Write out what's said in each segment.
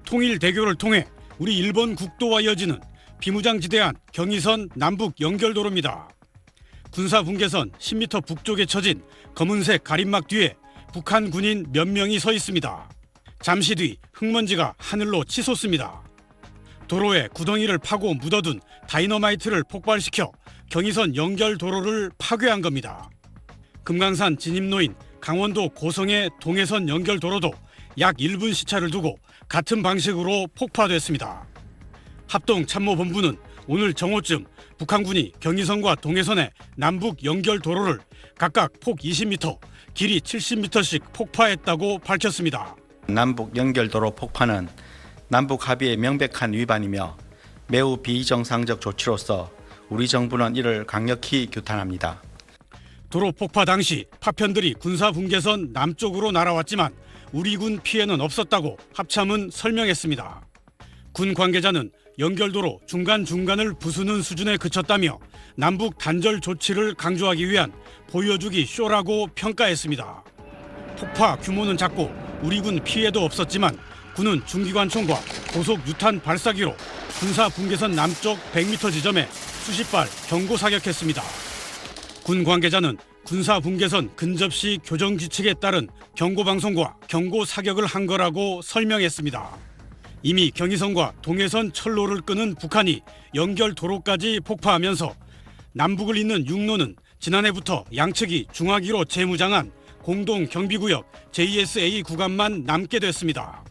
통일대교를 통해 우리 일본 국도와 이어지는 비무장지대한 경의선 남북 연결도로입니다. 군사분계선 10m 북쪽에 처진 검은색 가림막 뒤에 북한 군인 몇 명이 서 있습니다. 잠시 뒤 흙먼지가 하늘로 치솟습니다. 도로에 구덩이를 파고 묻어둔 다이너마이트를 폭발시켜 경의선 연결도로를 파괴한 겁니다. 금강산 진입로인 강원도 고성의 동해선 연결도로도 약 1분 시차를 두고 같은 방식으로 폭파됐습니다. 합동참모본부는 오늘 정오쯤 북한군이 경의선과 동해선의 남북 연결도로를 각각 폭 20m, 길이 70m씩 폭파했다고 밝혔습니다. 남북 연결도로 폭파는 남북 합의의 명백한 위반이며 매우 비정상적 조치로서 우리 정부는 이를 강력히 규탄합니다. 도로 폭파 당시 파편들이 군사분계선 남쪽으로 날아왔지만 우리 군 피해는 없었다고 합참은 설명했습니다. 군 관계자는 연결도로 중간중간을 부수는 수준에 그쳤다며 남북 단절 조치를 강조하기 위한 보여주기 쇼라고 평가했습니다. 폭파 규모는 작고 우리 군 피해도 없었지만 군은 중기관총과 고속 유탄 발사기로 군사분계선 남쪽 100m 지점에 수십 발 경고 사격했습니다. 군 관계자는 군사분계선 근접 시 교정 규칙에 따른 경고 방송과 경고 사격을 한 거라고 설명했습니다. 이미 경의선과 동해선 철로를 끄는 북한이 연결도로까지 폭파하면서 남북을 잇는 육로는 지난해부터 양측이 중화기로 재무장한 공동경비구역 JSA 구간만 남게 됐습니다.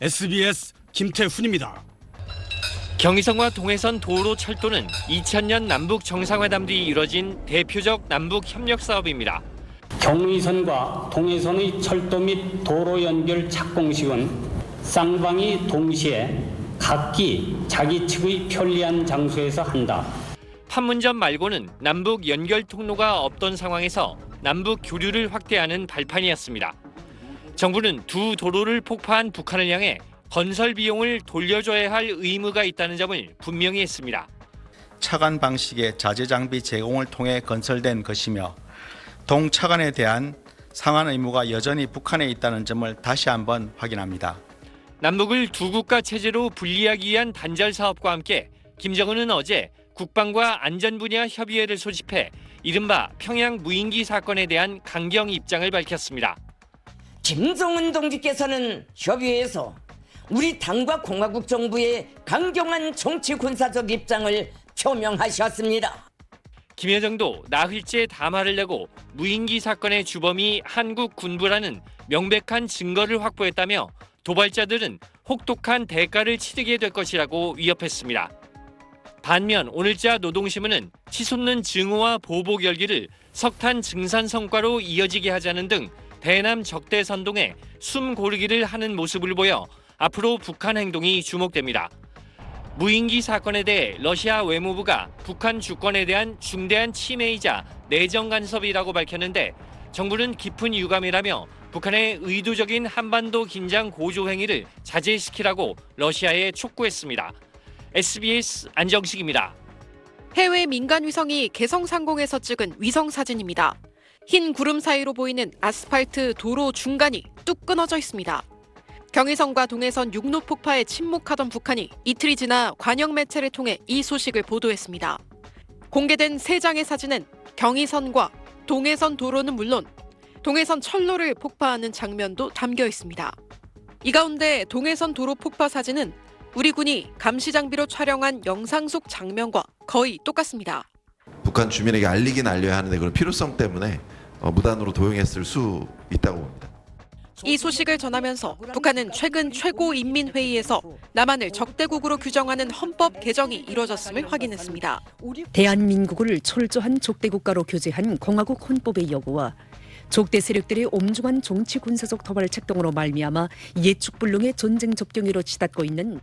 SBS 김태훈입니다. 경의선과 동해선 도로 철도는 2000년 남북 정상회담 뒤 이뤄진 대표적 남북 협력 사업입니다. 경의선과 동해선의 철도 및 도로 연결 착공식은 쌍방이 동시에 각기 자기 측의 편리한 장소에서 한다. 판문점 말고는 남북 연결 통로가 없던 상황에서 남북 교류를 확대하는 발판이었습니다. 정부는 두 도로를 폭파한 북한을 향해 건설 비용을 돌려줘야 할 의무가 있다는 점을 분명히 했습니다. 차관 방식의 자재 장비 제공을 통해 건설된 것이며 동차관에 대한 상환 의무가 여전히 북한에 있다는 점을 다시 한번 확인합니다. 남북을 두 국가 체제로 분리하기 위한 단절 사업과 함께 김정은은 어제 국방과 안전 분야 협의회를 소집해 이른바 평양 무인기 사건에 대한 강경 입장을 밝혔습니다. 김정은 동지께서는 협의회에서 우리 당과 공화국 정부의 강경한 정치 군사적 입장을 표명하셨습니다. 김여정도 나흘째 담화를 내고 무인기 사건의 주범이 한국 군부라는 명백한 증거를 확보했다며 도발자들은 혹독한 대가를 치르게 될 것이라고 위협했습니다. 반면 오늘자 노동신문은 치솟는 증오와 보복 열기를 석탄 증산 성과로 이어지게 하자는 등 대남 적대 선동에 숨 고르기를 하는 모습을 보여 앞으로 북한 행동이 주목됩니다. 무인기 사건에 대해 러시아 외무부가 북한 주권에 대한 중대한 침해이자 내정 간섭이라고 밝혔는데 정부는 깊은 유감이라며 북한의 의도적인 한반도 긴장 고조 행위를 자제시키라고 러시아에 촉구했습니다. SBS 안정식입니다. 해외 민간 위성이 개성 상공에서 찍은 위성 사진입니다. 흰 구름 사이로 보이는 아스팔트 도로 중간이 뚝 끊어져 있습니다. 경의선과 동해선 육로 폭파에 침묵하던 북한이 이틀이 지나 관영 매체를 통해 이 소식을 보도했습니다. 공개된 3장의 사진은 경의선과 동해선 도로는 물론 동해선 철로를 폭파하는 장면도 담겨 있습니다. 이 가운데 동해선 도로 폭파 사진은 우리 군이 감시 장비로 촬영한 영상 속 장면과 거의 똑같습니다. 북한 주민에게 알리긴 알려야 하는데 그런 필요성 때문에 무단으로 도용했을 수 있다고 봅니다. 이 소식을 전하면서 북한은 최근 최고인민회의에서 남한을 적대국으로 규정하는 헌법 개정이 이뤄졌음을 확인했습니다. 대한민국을 철저한 적대국가로 규제한 공화국 헌법의 여부와 적대 세력들의 엄중한 정치 군사적 도발 책동으로 말미암아 예측불능의 전쟁 접경으로 치닫고 있는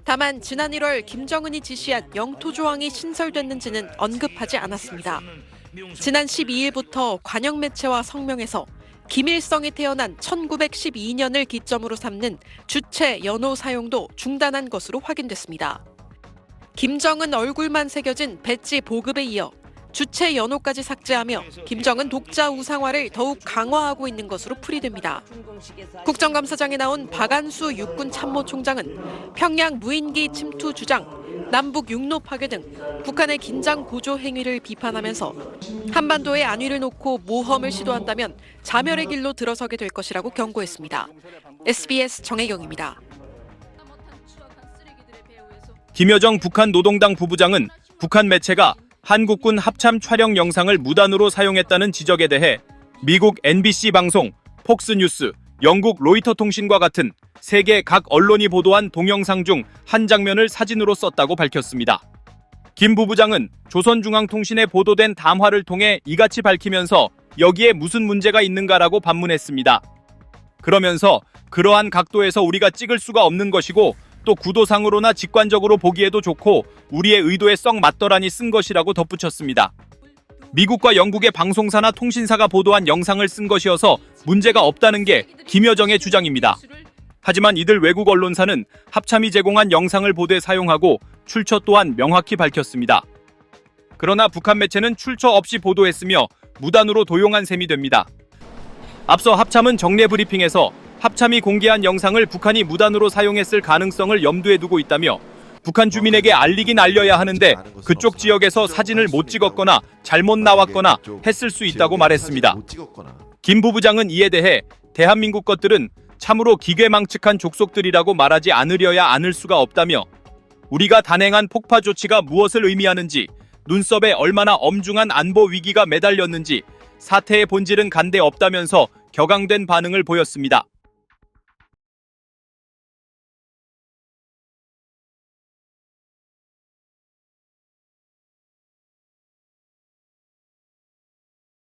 다만 지난 1월 김정은이 지시한 영토 조항이 신설됐는지는 언급하지 않았습니다. 지난 12일부터 관영 매체와 성명에서 김일성이 태어난 1912년을 기점으로 삼는 주체 연호 사용도 중단한 것으로 확인됐습니다. 김정은 얼굴만 새겨진 배지 보급에 이어 주체 연호까지 삭제하며 김정은 독자 우상화를 더욱 강화하고 있는 것으로 풀이됩니다. 국정감사장에 나온 박안수 육군 참모총장은 평양 무인기 침투 주장, 남북 육로 파괴 등 북한의 긴장 고조 행위를 비판하면서 한반도의 안위를 놓고 모험을 시도한다면 자멸의 길로 들어서게 될 것이라고 경고했습니다. SBS 정혜경입니다. 김여정 북한 노동당 부부장은 북한 매체가 한국군 합참 촬영 영상을 무단으로 사용했다는 지적에 대해 미국 NBC 방송, 폭스뉴스, 영국 로이터 통신과 같은 세계 각 언론이 보도한 동영상 중 한 장면을 사진으로 썼다고 밝혔습니다. 김 부부장은 조선중앙통신에 보도된 담화를 통해 이같이 밝히면서 여기에 무슨 문제가 있는가라고 반문했습니다. 그러면서 그러한 각도에서 우리가 찍을 수가 없는 것이고 또 구도상으로나 직관적으로 보기에도 좋고 우리의 의도에 썩 맞더라니 쓴 것이라고 덧붙였습니다. 미국과 영국의 방송사나 통신사가 보도한 영상을 쓴 것이어서 문제가 없다는 게 김여정의 주장입니다. 하지만 이들 외국 언론사는 합참이 제공한 영상을 보도에 사용하고 출처 또한 명확히 밝혔습니다. 그러나 북한 매체는 출처 없이 보도했으며 무단으로 도용한 셈이 됩니다. 앞서 합참은 정례 브리핑에서 합참이 공개한 영상을 북한이 무단으로 사용했을 가능성을 염두에 두고 있다며 북한 주민에게 알리긴 알려야 하는데 그쪽 지역에서 사진을 못 찍었거나 잘못 나왔거나 했을 수 있다고 말했습니다. 김 부부장은 이에 대해 대한민국 것들은 참으로 기괴망측한 족속들이라고 말하지 않으려야 않을 수가 없다며 우리가 단행한 폭파 조치가 무엇을 의미하는지, 눈썹에 얼마나 엄중한 안보 위기가 매달렸는지 사태의 본질은 간데 없다면서 격앙된 반응을 보였습니다.